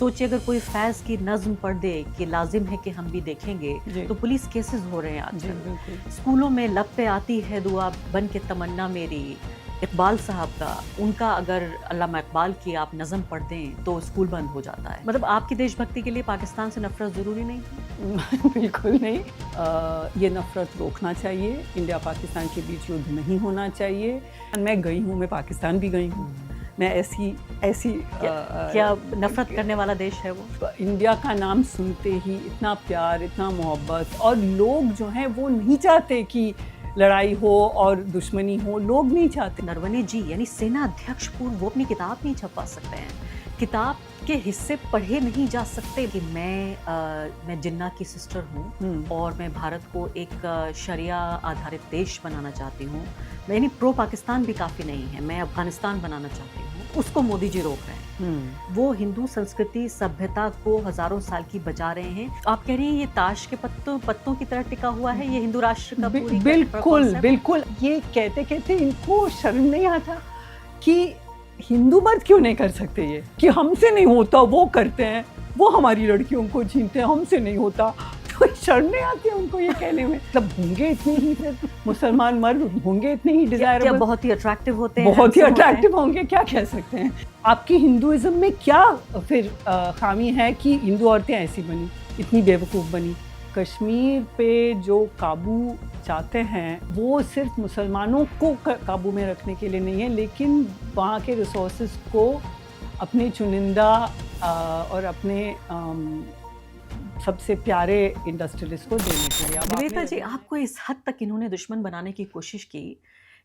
सोचिए अगर कोई फैज़ की नज़्म पढ़ दे कि लाजिम है कि हम भी देखेंगे, जी। तो पुलिस केसेस हो रहे हैं जी, आजकल। बिल्कुल। स्कूलों में लब पे आती है दुआ बन के तमन्ना मेरी। इकबाल साहब का, उनका अगर अल्लामा इकबाल की आप नज़्म पढ़ दें, तो स्कूल बंद हो जाता है। मतलब आपकी देशभक्ति के लिए पाकिस्तान से नफ़रत ज़रूरी नहीं थी? बिल्कुल नहीं। ये नफ़रत रोकना चाहिए, इंडिया पाकिस्तान के बीच युद्ध नहीं होना चाहिए। मैं गई हूँ, मैं पाकिस्तान भी गई हूँ। मैं ऐसी ऐसी क्या नफ़रत करने वाला देश है वो? इंडिया का नाम सुनते ही इतना प्यार, इतना मोहब्बत, और लोग जो हैं वो नहीं चाहते कि लड़ाई हो और दुश्मनी हो, लोग नहीं चाहते। नरवणे जी यानी सेना अध्यक्ष पूर्व वो अपनी किताब नहीं छपवा सकते हैं। किताब के हिस्से पढ़े नहीं जा सकते कि मैं जिन्ना की सिस्टर हूँ और मैं भारत को एक शरिया आधारित देश बनाना चाहती हूँ। यानी प्रो पाकिस्तान भी काफ़ी नहीं है, मैं अफ़गानिस्तान बनाना चाहती हूँ। उसको मोदी जी रोक रहे हैं। वो हिंदू संस्कृति सभ्यता को हज़ारों साल की बचा रहे हैं। आप कह रही हैं ये ताश के पत्तों की तरह टिका हुआ है, ये हिंदू राष्ट्र का पूरी बिल्कुल, बिल्कुल। ये कहते-कहते इनको शर्म नहीं आता कि हिंदू मर्द क्यों नहीं कर सकते ये? कि हमसे नहीं होता, वो करते हैं, वो हमारी लड़कियों को छीनते हैं, हमसे नहीं होता। तो शर्म नहीं आती है उनको ये कहने में। मतलब होंगे इतने ही फिर मुसलमान मर्द होंगे इतने ही डिज़ायरेबल, बहुत ही अट्रैक्टिव होते हैं, बहुत ही handsome होते हैं। अट्रैक्टिव होंगे, क्या कह सकते हैं? आपकी हिंदुइज़्म में क्या फिर ख़ामी है कि हिंदू औरतें ऐसी बनी, इतनी बेवकूफ़ बनी? कश्मीर पे जो काबू चाहते हैं वो सिर्फ मुसलमानों को काबू में रखने के लिए नहीं है, लेकिन वहाँ के रिसोर्सेज को अपने चुनिंदा और अपने सबसे प्यारे इंडस्ट्रियलिस्ट को देने के लिए। निवेदिता जी, आपको इस हद तक इन्होंने दुश्मन बनाने की कोशिश की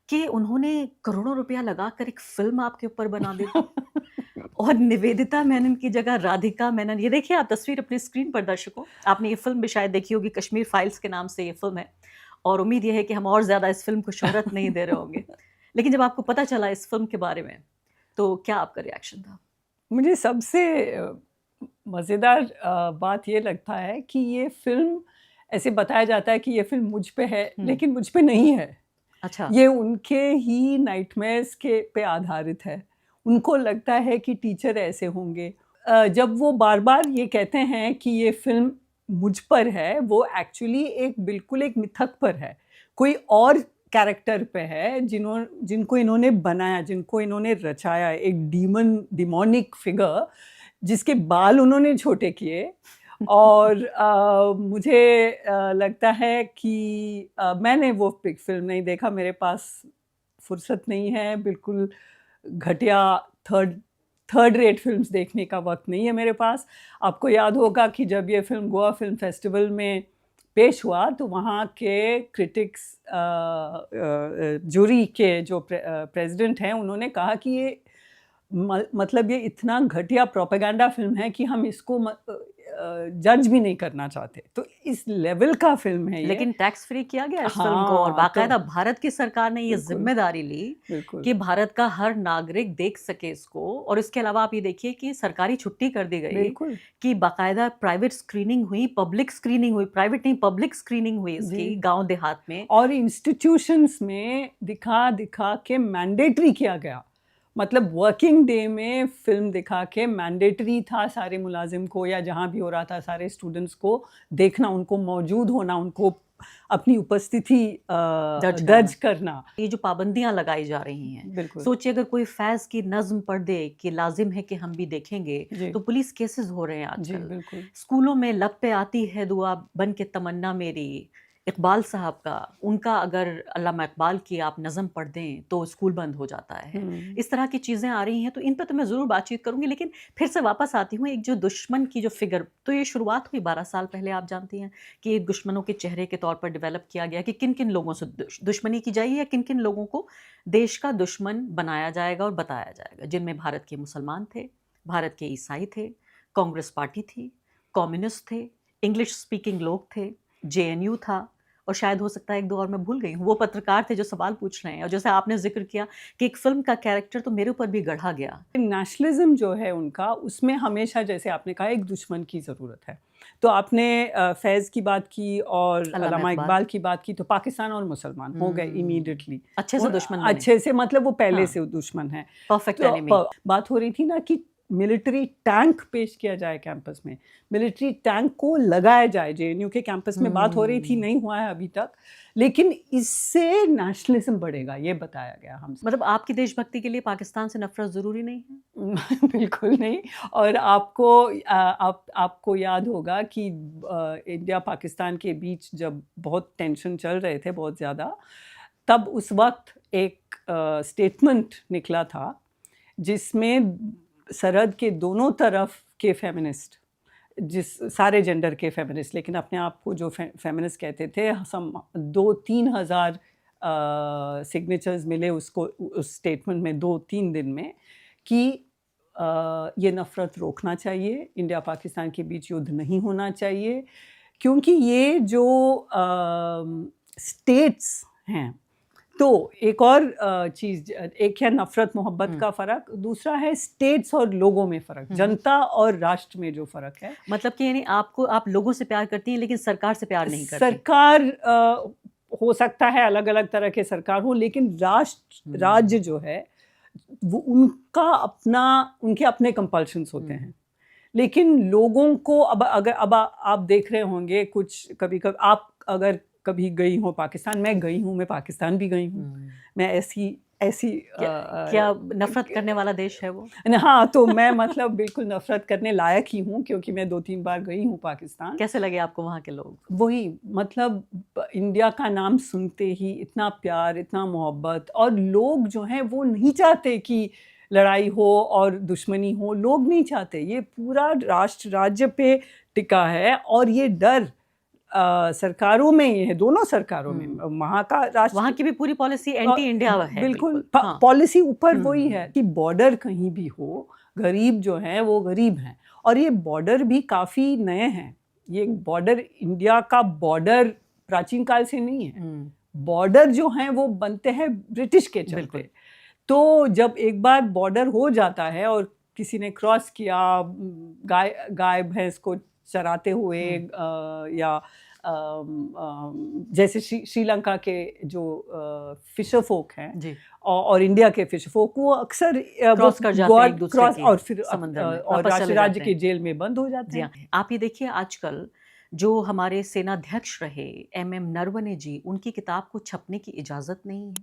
कि उन्होंने करोड़ों रुपया लगाकर एक फ़िल्म आपके ऊपर बना दी थी। और निवेदिता मेनन की जगह राधिका मेनन, ये देखिए आप तस्वीर अपनी स्क्रीन पर दर्शकों, आपने ये फ़िल्म भी शायद देखी होगी, कश्मीर फाइल्स के नाम से ये फ़िल्म है और उम्मीद ये है कि हम और ज़्यादा इस फ़िल्म को शोहरत नहीं दे रहे होंगे। लेकिन जब आपको पता चला इस फ़िल्म के बारे में, तो क्या आपका रिएक्शन था? मुझे सबसे मज़ेदार बात ये लगता है कि ये फ़िल्म ऐसे बताया जाता है कि ये फ़िल्म मुझ पे है, लेकिन मुझ पे नहीं है। अच्छा। ये उनके ही नाइटमेयर्स के पे आधारित है। उनको लगता है कि टीचर ऐसे होंगे। जब वो बार-बार ये कहते हैं कि ये फ़िल्म मुझ पर है, वो एक्चुअली बिल्कुल एक मिथक पर है। कोई और कैरेक्टर पे है जिनको इन्होंने बनाया, जिनको इन्होंने रचाया, एक डिमोनिक फ़िगर जिसके बाल उन्होंने छोटे किए। और मुझे लगता है कि मैंने वो फ़िल्म नहीं देखा, मेरे पास फुर्सत नहीं है, बिल्कुल घटिया थर्ड रेट फ़िल्म्स देखने का वक़्त नहीं है मेरे पास। आपको याद होगा कि जब ये फ़िल्म गोवा फ़िल्म फेस्टिवल में पेश हुआ तो वहाँ के क्रिटिक्स जूरी के जो प्रेसिडेंट हैं, उन्होंने कहा कि ये मतलब ये इतना घटिया प्रोपेगेंडा फ़िल्म है कि हम इसको जज भी नहीं करना चाहते। तो इस लेवल का फ़िल्म है ये। लेकिन टैक्स फ्री किया गया इस फ़िल्म को और हाँ, बाकायदा तो भारत की सरकार ने ये बिल्कुल, ज़िम्मेदारी ली बिल्कुल। कि भारत का हर नागरिक देख सके इसको। और इसके अलावा आप ये देखिए कि सरकारी छुट्टी कर दी गई बिल्कुल, कि बाकायदा प्राइवेट स्क्रीनिंग हुई, पब्लिक स्क्रीनिंग हुई, प्राइवेट नहीं पब्लिक स्क्रीनिंग हुई इसकी जी। गाँव देहात में। और इंस्टीट्यूशंस में दिखा-दिखा के मैंडेटरी किया गया। मतलब वर्किंग डे में फ़िल्म दिखा के मैंडेटरी था सारे मुलाज़िम को या जहाँ भी हो रहा था सारे स्टूडेंट्स को देखना, उनको मौजूद होना, उनको अपनी उपस्थिति दर्ज करना। ये जो पाबंदियाँ लगाई जा रही हैं, बिल्कुल। सोचिए अगर कोई फैज़ की नज़्म पढ़ दे कि लाजिम है कि हम भी देखेंगे, जी, तो पुलिस केसेस हो रहे हैं जी, आजकल। बिल्कुल। स्कूलों में लब पे आती है दुआ बन के तमन्ना मेरी। इकबाल साहब का, उनका अगर अल्लामा इकबाल की आप नज़्म पढ़ दें, तो स्कूल बंद हो जाता है। हुँ। इस तरह की चीज़ें आ रही हैं, तो इन पे तो मैं ज़रूर बातचीत करूँगी, लेकिन फिर से वापस आती हूँ एक जो दुश्मन की जो फ़िगर, तो ये शुरुआत हुई 12 साल पहले, आप जानती हैं कि ये दुश्मनों के चेहरे के तौर पर डेवलप किया गया कि किन-किन लोगों से दुश्मनी की जाएगी या किन-किन लोगों को देश का दुश्मन बनाया जाएगा और बताया जाएगा, जिनमें भारत के मुसलमान थे, भारत के ईसाई थे, कांग्रेस पार्टी थी, कम्युनिस्ट थे, इंग्लिश स्पीकिंग लोग थे, जेएनयू था और शायद हो सकता है एक दो और मैं भूल गई हूँ। वो पत्रकार थे जो सवाल पूछ रहे हैं और जैसे आपने ज़िक्र किया कि एक फ़िल्म का कैरेक्टर तो मेरे ऊपर भी गढ़ा गया। नेशनलिज़्म जो है उनका, उसमें हमेशा जैसे आपने कहा एक दुश्मन की ज़रूरत है। तो आपने फैज़ की बात की और अल्लामा अल्लामा इकबाल। इकबाल की बात की, तो पाकिस्तान और मुसलमान हो गए इमीडिएटली। अच्छे से दुश्मन बने। अच्छे से मतलब वो पहले हाँ, से दुश्मन हैं। परफेक्ट तो एनिमी। बात हो रही थी ना कि मिलिट्री टैंक पेश किया जाए कैंपस में, मिलिट्री टैंक को लगाया जाए। जेएनयू के कैंपस में बात हो रही थी, नहीं हुआ है अभी तक, लेकिन इससे नेशनलिज्म बढ़ेगा, ये बताया गया हमसे। मतलब आपकी देशभक्ति के लिए पाकिस्तान से नफरत ज़रूरी नहीं है? बिल्कुल नहीं। और आपको याद होगा कि इंडिया पाकिस्तान के बीच जब बहुत टेंशन चल रहे थे बहुत ज़्यादा, तब उस वक्त एक स्टेटमेंट निकला था जिसमें सरहद के दोनों तरफ के फेमिनिस्ट, सारे जेंडर के फेमिनिस्ट, लेकिन अपने आप को जो फेमिनिस्ट कहते थे, सम 2-3 हज़ार सिग्नेचर्स मिले उसको, उस स्टेटमेंट में 2-3 दिन में, कि ये नफ़रत रोकना चाहिए, इंडिया पाकिस्तान के बीच युद्ध नहीं होना चाहिए, क्योंकि ये जो स्टेट्स हैं, तो एक और चीज़, एक है नफ़रत मोहब्बत का फ़र्क, दूसरा है स्टेट्स और लोगों में फ़र्क, जनता और राष्ट्र में जो फ़र्क है। मतलब कि यानी आप लोगों से प्यार करती हैं लेकिन सरकार से प्यार नहीं करती। सरकार हो सकता है अलग-अलग तरह के सरकार हो, लेकिन राज्य जो है वो उनके अपने कंपल्शंस होते हैं। लेकिन लोगों को अब आप देख रहे होंगे कुछ, कभी आप अगर कभी गई हो पाकिस्तान, मैं गई हूँ, मैं पाकिस्तान भी गई हूँ, मैं ऐसी क्या नफरत करने वाला देश है वो? हाँ, तो मैं मतलब बिल्कुल नफरत करने लायक ही हूँ, क्योंकि मैं 2-3 बार गई हूँ पाकिस्तान। कैसे लगे आपको वहाँ के लोग? वही, मतलब इंडिया का नाम सुनते ही इतना प्यार, इतना मोहब्बत, और लोग जो हैं वो नहीं चाहते कि लड़ाई हो और दुश्मनी हो, लोग नहीं चाहते। ये पूरा राष्ट्र राज्य पे टिका है, और ये डर सरकारों में ही है, दोनों सरकारों में। वहाँ का राष्ट्र, वहाँ की भी पूरी पॉलिसी एंटी इंडिया है। बिल्कुल पॉलिसी ऊपर वही है कि बॉर्डर कहीं भी हो, गरीब जो हैं वो गरीब हैं, और ये बॉर्डर भी काफ़ी नए हैं। ये बॉर्डर, इंडिया का बॉर्डर प्राचीन काल से नहीं है। बॉर्डर जो हैं वो बनते हैं ब्रिटिश के चलते। तो जब एक बार बॉर्डर हो जाता है और किसी ने क्रॉस किया, गाय भैंस को चराते हुए, या जैसे श्रीलंका के जो फिशर फोक हैं और इंडिया के फिशर फोक, वो अक्सर क्रॉस कर जाते हैं एक दूसरे के, और फिर और राज्य के जेल में बंद हो जाते हैं। आप ये देखिए, आजकल जो हमारे सेनाध्यक्ष रहे MM नरवणे जी, उनकी किताब को छपने की इजाज़त नहीं है।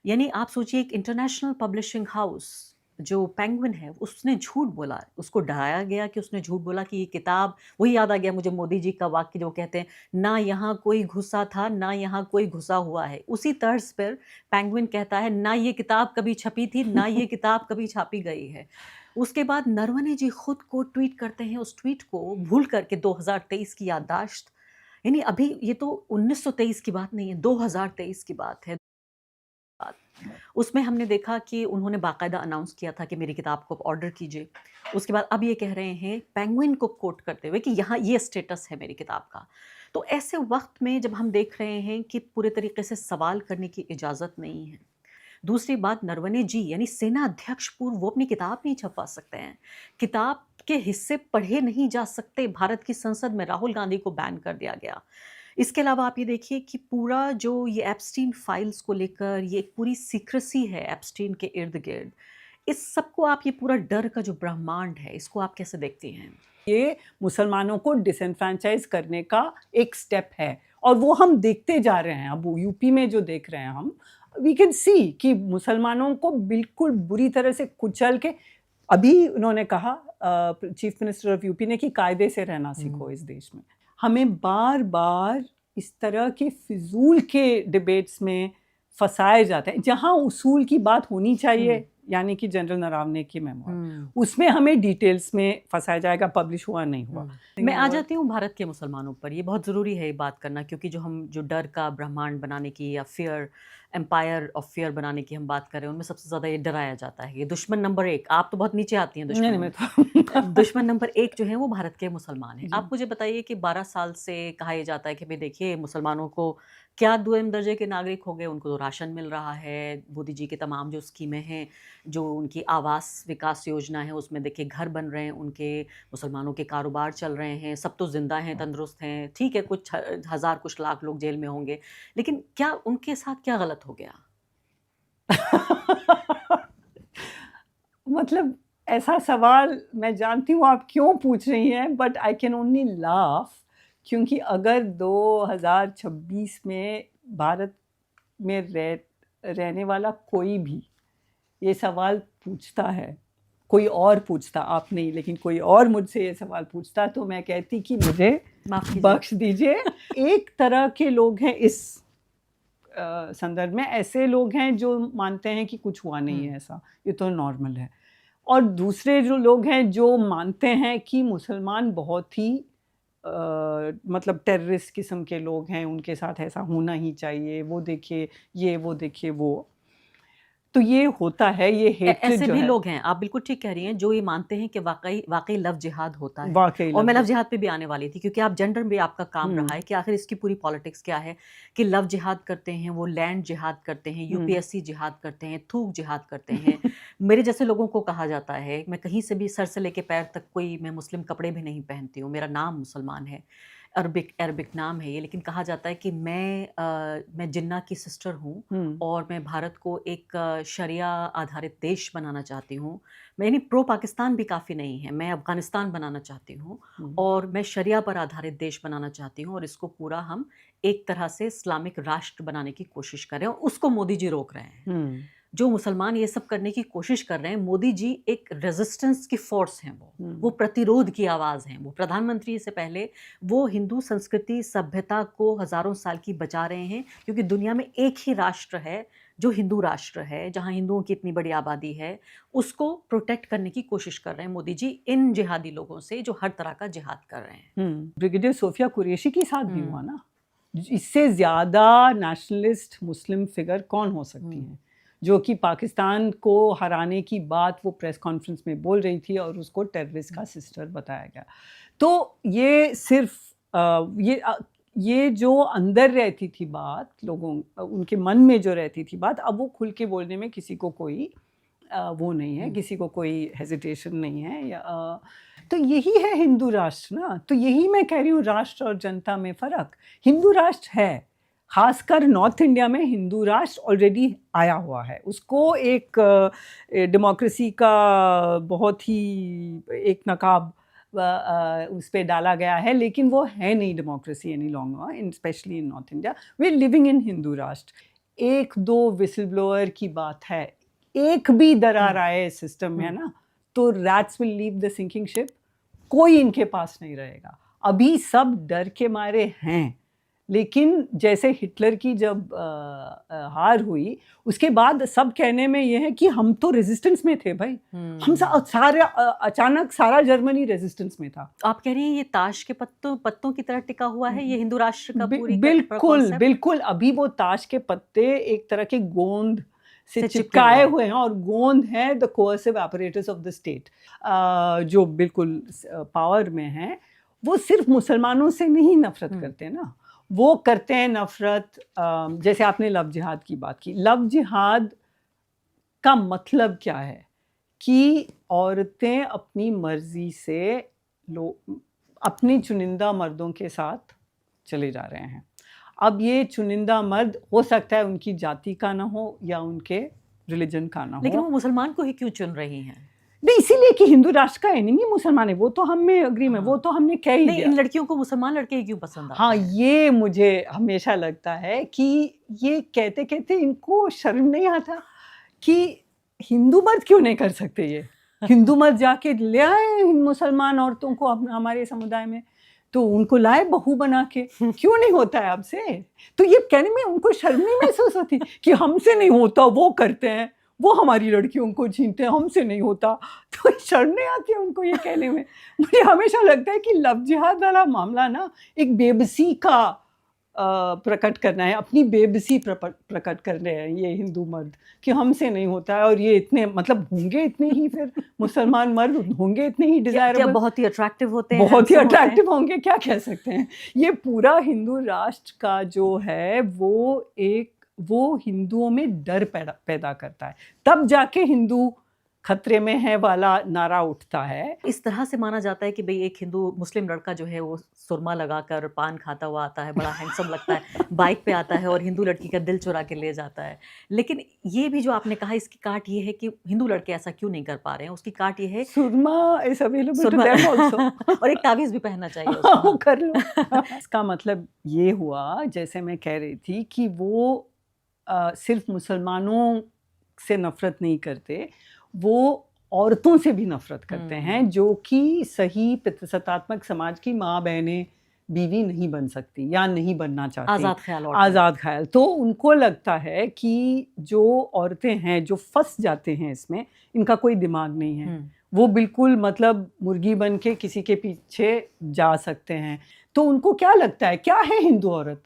यानी आप सोचिए, एक इंटरनेशनल पब्लिशिंग हाउस जो पेंगुइन है, उसने झूठ बोला, उसको डराया गया कि उसने झूठ बोला कि ये किताब, वही याद आ गया मुझे मोदी जी का वाक्य जो कहते हैं, ना यहाँ कोई घुसा था, ना यहाँ कोई घुसा हुआ है। उसी तर्ज पर पेंगुइन कहता है, ना ये किताब कभी छपी थी, ना ये किताब कभी छापी गई है। उसके बाद नरवणे जी खुद को ट्वीट करते हैं, उस ट्वीट को भूल करके 2023 की याददाश्त, यानी अभी ये तो 1923 की बात नहीं है, 2023 की बात है। उसमें हमने देखा कि उन्होंने बाकायदा अनाउंस किया था कि मेरी किताब को ऑर्डर कीजिए। उसके बाद अब ये कह रहे हैं पेंगुइन को कोट करते हुए कि यहाँ ये स्टेटस है मेरी किताब का। तो ऐसे वक्त में जब हम देख रहे हैं कि पूरे तरीके से सवाल करने की इजाज़त नहीं है। दूसरी बात, नरवणे जी यानी सेना अध्यक्ष पूर्व, वो अपनी किताब नहीं छपवा सकते हैं, किताब के हिस्से पढ़े नहीं जा सकते। भारत की संसद में राहुल गांधी को बैन कर दिया गया। इसके अलावा आप ये देखिए कि पूरा जो ये एप्स्टीन फाइल्स को लेकर ये एक पूरी सीक्रेसी है एप्स्टीन के इर्द गिर्द, इस सबको आप, ये पूरा डर का जो ब्रह्मांड है, इसको आप कैसे देखती हैं? ये मुसलमानों को डिसएनफ्रेंचाइज करने का एक स्टेप है, और वो हम देखते जा रहे हैं। अब यूपी में जो देख रहे हैं हम, वी कैन सी कि मुसलमानों को बिल्कुल बुरी तरह से कुचल के, अभी उन्होंने कहा चीफ मिनिस्टर ऑफ यूपी ने कि कायदे से रहना सीखो इस देश में। हमें बार बार इस तरह के फिजूल के डिबेट्स में फंसाए जाते हैं, जहां उसूल की बात होनी चाहिए, यानी कि जनरल नरावने की मेमोर, उसमें हमें डिटेल्स में फंसाया जाएगा, पब्लिश हुआ नहीं हुआ। मैं आ जाती हूँ भारत के मुसलमानों पर। ये बहुत ज़रूरी है ये बात करना, क्योंकि जो डर का ब्रह्मांड बनाने की या फियर, एम्पायर ऑफ फियर बनाने की हम बात कर रहे हैं, उनमें सबसे ज़्यादा ये डराया जाता है। ये दुश्मन नंबर 1, आप तो बहुत नीचे आती हैं दुश्मन में। दुश्मन नंबर 1 जो है वो भारत के मुसलमान हैं। आप मुझे बताइए कि 12 साल से कहा यह जाता है कि भाई देखिए, मुसलमानों को क्या दुएम दर्जे के नागरिक हो गए, उनको तो राशन मिल रहा है, मोदी जी की तमाम जो स्कीमें हैं, जो उनकी आवास विकास योजना है, उसमें देखिए घर बन रहे हैं उनके, मुसलमानों के कारोबार चल रहे हैं, सब तो जिंदा हैं, तंदुरुस्त हैं, ठीक है, कुछ हज़ार कुछ लाख लोग जेल में होंगे, लेकिन क्या उनके साथ क्या गलत हो गया? मतलब ऐसा सवाल मैं जानती हूँ आप क्यों पूछ रही हैं, but I can only laugh, क्योंकि अगर 2026 में भारत में रहने वाला कोई भी ये सवाल पूछता है, कोई और पूछता, आप नहीं लेकिन कोई और मुझसे ये सवाल पूछता, तो मैं कहती कि मुझे माफ कीजिए। बख्श दीजिए। एक तरह के लोग हैं इस संदर्भ में, ऐसे लोग हैं जो मानते हैं कि कुछ हुआ नहीं है, ऐसा ये तो नॉर्मल है, और दूसरे जो लोग हैं जो मानते हैं कि मुसलमान बहुत ही मतलब टेररिस्ट किस्म के लोग हैं, उनके साथ ऐसा होना ही चाहिए, वो देखिए ये, वो देखिए वो। तो ये होता है, ये हेट्रेड ऐसे जो भी है, लोग हैं, आप बिल्कुल ठीक कह रही हैं, जो ये मानते हैं कि वाकई वाकई लव जिहाद होता है। वाकई और मैं लव लव जिहाद पे भी आने वाली थी, क्योंकि आप जेंडर में आपका काम रहा है कि आखिर इसकी पूरी पॉलिटिक्स क्या है, कि लव जिहाद करते हैं, वो लैंड जिहाद करते हैं, यूपीएससी जिहाद करते हैं, थूक जिहाद करते हैं। मेरे जैसे लोगों को कहा जाता है, मैं कहीं से भी सर से लेके पैर तक कोई, मैं मुस्लिम कपड़े भी नहीं पहनती हूँ, मेरा नाम मुसलमान है, अरबिक नाम है ये, लेकिन कहा जाता है कि मैं जिन्ना की सिस्टर हूँ और मैं भारत को एक शरिया आधारित देश बनाना चाहती हूँ। यानी प्रो पाकिस्तान भी काफ़ी नहीं है, मैं अफ़गानिस्तान बनाना चाहती हूँ और मैं शरिया पर आधारित देश बनाना चाहती हूँ, और इसको पूरा हम एक तरह से इस्लामिक राष्ट्र बनाने की कोशिश कर रहे हैं, और उसको मोदी जी रोक रहे हैं। जो मुसलमान ये सब करने की कोशिश कर रहे हैं, मोदी जी एक रेजिस्टेंस की फोर्स हैं, वो प्रतिरोध की आवाज़ हैं, वो प्रधानमंत्री से पहले वो हिंदू संस्कृति सभ्यता को हज़ारों साल की बचा रहे हैं, क्योंकि दुनिया में एक ही राष्ट्र है जो हिंदू राष्ट्र है, जहाँ हिंदुओं की इतनी बड़ी आबादी है, उसको प्रोटेक्ट करने की कोशिश कर रहे हैं मोदी जी इन जिहादी लोगों से जो हर तरह का जिहाद कर रहे हैं। ब्रिगेडियर सोफिया कुरैशी के साथ भी हुआ ना, इससे ज़्यादा नेशनलिस्ट मुस्लिम फिगर कौन हो सकती हैं, जो कि पाकिस्तान को हराने की बात वो प्रेस कॉन्फ्रेंस में बोल रही थी और उसको टेररिस्ट का सिस्टर बताया गया। तो ये सिर्फ ये जो अंदर रहती थी बात, लोगों उनके मन में जो रहती थी बात, अब वो खुल के बोलने में किसी को कोई वो नहीं है, किसी को कोई हेजिटेशन नहीं है, या तो यही है हिंदू राष्ट्र ना। तो यही मैं कह रही हूँ, राष्ट्र और जनता में फ़र्क। हिंदू राष्ट्र है, खासकर नॉर्थ इंडिया में हिंदू राष्ट्र ऑलरेडी आया हुआ है, उसको एक डेमोक्रेसी का बहुत ही एक नकाब उस पे डाला गया है, लेकिन वो है नहीं democracy any longer, specially in North India. We are living in Hindu Rashtra. एक दो विसल ब्लोअर की बात है, एक भी दरार आए सिस्टम में ना, तो rats will leave the sinking ship, कोई इनके पास नहीं रहेगा। अभी सब डर के मारे हैं, लेकिन जैसे हिटलर की जब हार हुई, उसके बाद सब कहने में ये है कि हम तो रेजिस्टेंस में थे भाई, हम सारे अचानक सारा जर्मनी रेजिस्टेंस में था। आप कह रही हैं ये ताश के पत्तों की तरह टिका हुआ है ये हिंदू राष्ट्र का पूरी बिल्कुल बिल्कुल, अभी वो ताश के पत्ते एक तरह के गोंद से चिपकाए हुए हैं, और गोंद है the cohesive apparatus of the state, जो बिल्कुल पावर में है। वो सिर्फ मुसलमानों से नहीं नफरत करते ना, वो करते हैं नफरत, जैसे आपने लव जिहाद की बात की। लव जिहाद का मतलब क्या है कि औरतें अपनी मर्जी से अपनी चुनिंदा मर्दों के साथ चले जा रहे हैं। अब ये चुनिंदा मर्द हो सकता है उनकी जाति का ना हो या उनके रिलीजन का ना हो, लेकिन वो मुसलमान को ही क्यों चुन रही हैं? नहीं, इसीलिए कि हिंदू राष्ट्र का एनिमी मुसलमान है, वो तो हम में अग्री में, वो तो हमने कह ही दिया। इन लड़कियों को मुसलमान लड़के क्यों पसंद आते हाँ, हैं? ये मुझे हमेशा लगता है कि ये कहते कहते इनको शर्म नहीं आता कि हिंदू मर्द क्यों नहीं कर सकते ये। हिंदू मर्द जाके ले आए मुसलमान औरतों को हमारे समुदाय में, तो उनको लाए बहू बना के, क्यों नहीं होता है आपसे? तो ये कहने में उनको शर्म नहीं महसूस होती कि हमसे नहीं होता, वो करते हैं, वो हमारी लड़कियों को छीनते हैं, हमसे नहीं होता, तो शर्म नहीं आती है उनको ये कहने में। मुझे हमेशा लगता है कि लव जिहाद वाला मामला ना एक बेबसी का प्रकट करना है, अपनी बेबसी प्रकट कर रहे हैं ये हिंदू मर्द कि हमसे नहीं होता है, और ये इतने मतलब होंगे इतने ही, फिर मुसलमान मर्द होंगे इतने ही डिजायरेबल, बहुत ही अट्रैक्टिव होते हैं, बहुत ही अट्रैक्टिव होंगे, क्या कह सकते हैं। ये पूरा हिंदू राष्ट्र का जो है वो हिंदुओं में डर पैदा करता है, तब जाके हिंदू खतरे में है वाला नारा उठता है। इस तरह से माना जाता है कि भई एक हिंदू मुस्लिम लड़का जो है वो सुरमा लगाकर पान खाता हुआ आता है, बड़ा हैंडसम लगता है, बाइक पे आता है और हिंदू लड़की का दिल चुरा के ले जाता है। लेकिन ये भी जो आपने कहा इसकी काट ये है कि हिंदू लड़के ऐसा क्यों नहीं कर पा रहे हैं, उसकी काट ये है surma is available to surma them also. और एक तावीज़ भी पहनना चाहिए हाँ, उसको। वो हाँ। कर लो। इसका मतलब ये हुआ, जैसे मैं कह रही थी कि वो सिर्फ मुसलमानों से नफ़रत नहीं करते, वो औरतों से भी नफ़रत करते हैं, जो कि सही पितृसत्तात्मक समाज की माँ, बहनें, बीवी नहीं बन सकती या नहीं बनना चाहती। आज़ाद ख़्याल औरतें। आज़ाद ख़्याल। तो उनको लगता है कि जो औरतें हैं, जो फँस जाते हैं इसमें, इनका कोई दिमाग नहीं है। हुँ। वो बिल्कुल मतलब मुर्गी बन के किसी के पीछे जा सकते हैं। तो उनको क्या लगता है, क्या है हिंदू औरत?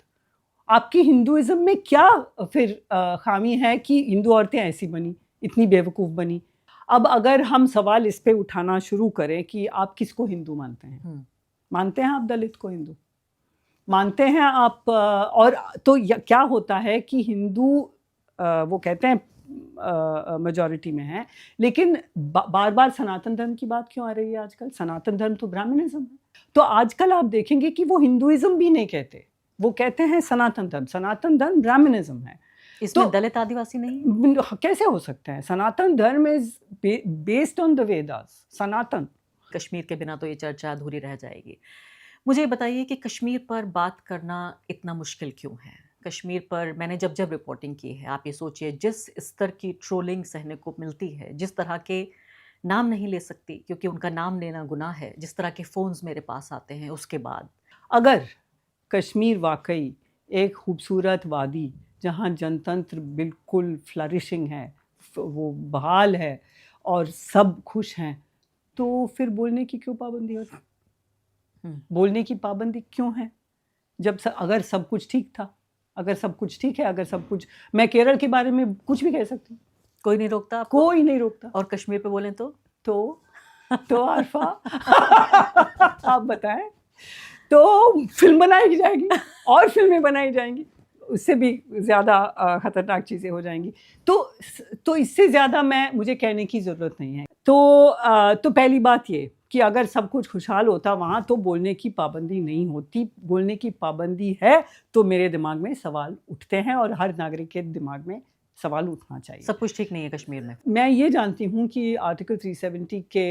आपकी हिंदुइज़्म में क्या फिर ख़ामी है कि हिंदू औरतें ऐसी बनी, इतनी बेवकूफ़ बनी? अब अगर हम सवाल इस पे उठाना शुरू करें कि आप किसको हिंदू मानते हैं? हुँ। मानते हैं आप दलित को हिंदू? मानते हैं आप और तो क्या होता है कि हिंदू वो कहते हैं मेजॉरिटी में है, लेकिन बार-बार सनातन धर्म की बात क्यों आ रही है आजकल? सनातन धर्म तो ब्राह्मणिज़्म है। तो आजकल आप देखेंगे कि वो हिंदुइज़्म भी नहीं कहते, वो कहते हैं सनातन धर्म ब्राह्मणिज़्म है। इसमें तो दलित आदिवासी नहीं है? कैसे हो सकता है? Sanatan Dharma is based on the Vedas, Sanatan. Kashmir के बिना तो ये चर्चा अधूरी रह जाएगी। मुझे ये बताइए कि कश्मीर पर बात करना इतना मुश्किल क्यों है? कश्मीर पर मैंने जब रिपोर्टिंग की है, आप ये सोचिए जिस स्तर की ट्रोलिंग सहने को मिलती है, जिस तरह के नाम नहीं ले सकती क्योंकि उनका नाम लेना गुनाह है, जिस तरह के फ़ोन्स मेरे पास आते हैं उसके बाद। अगर कश्मीर वाक़ई एक खूबसूरत वादी जहाँ जनतंत्र बिल्कुल फ्लरिशिंग है, वो बहाल है और सब खुश हैं, तो फिर बोलने की क्यों पाबंदी होती? बोलने की पाबंदी क्यों है? जब अगर सब कुछ ठीक था, अगर सब कुछ ठीक है, अगर सब कुछ, मैं केरल के बारे में कुछ भी कह सकती हूँ, कोई नहीं रोकता आपको? कोई नहीं रोकता। और कश्मीर पे बोलें तो? तो आरफा आप बताएं। तो फिल्म बनाई जाएगी और फिल्में बनाई जाएंगी, उससे भी ज़्यादा खतरनाक चीज़ें हो जाएंगी। तो इससे ज़्यादा मुझे कहने की ज़रूरत नहीं है। तो पहली बात ये कि अगर सब कुछ खुशहाल होता वहाँ तो बोलने की पाबंदी नहीं होती। बोलने की पाबंदी है तो मेरे दिमाग में सवाल उठते हैं और हर नागरिक के दिमाग में सवाल उठना चाहिए। सब कुछ ठीक नहीं है कश्मीर में। मैं ये जानती हूँ कि आर्टिकल 370 के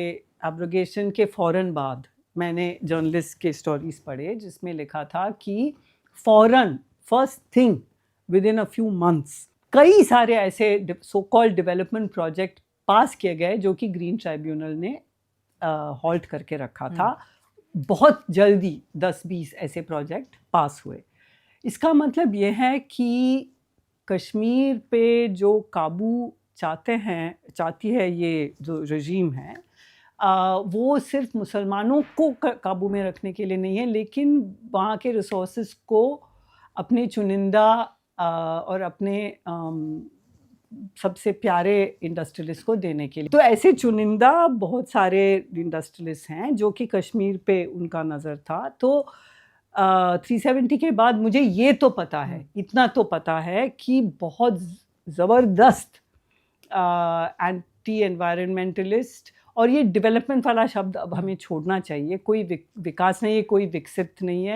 एब्रोगेशन के फ़ौरन बाद मैंने जर्नलिस्ट के स्टोरीज पढ़े जिसमें लिखा था कि फ़ौरन first thing within a few months कई सारे ऐसे सो कॉल्ड डेवलपमेंट प्रोजेक्ट पास किए गए जो कि ग्रीन ट्राइब्यूनल ने हॉल्ट करके रखा था। बहुत जल्दी 10-20 ऐसे प्रोजेक्ट पास हुए। इसका मतलब ये है कि कश्मीर पे जो काबू चाहती है ये जो रजीम है, वो सिर्फ मुसलमानों को काबू में रखने के लिए नहीं है, लेकिन वहाँ के रिसोर्सेज को अपने चुनिंदा और अपने सबसे प्यारे इंडस्ट्रियलिस्ट को देने के लिए। तो ऐसे चुनिंदा बहुत सारे इंडस्ट्रियलिस्ट हैं जो कि कश्मीर पे उनका नज़र था। तो 370 के बाद मुझे ये तो पता है, इतना तो पता है कि बहुत ज़बरदस्त एंटी एनवायरमेंटलिस्ट, और ये डेवलपमेंट वाला शब्द अब हमें छोड़ना चाहिए। कोई विकास नहीं है, कोई विकसित नहीं है।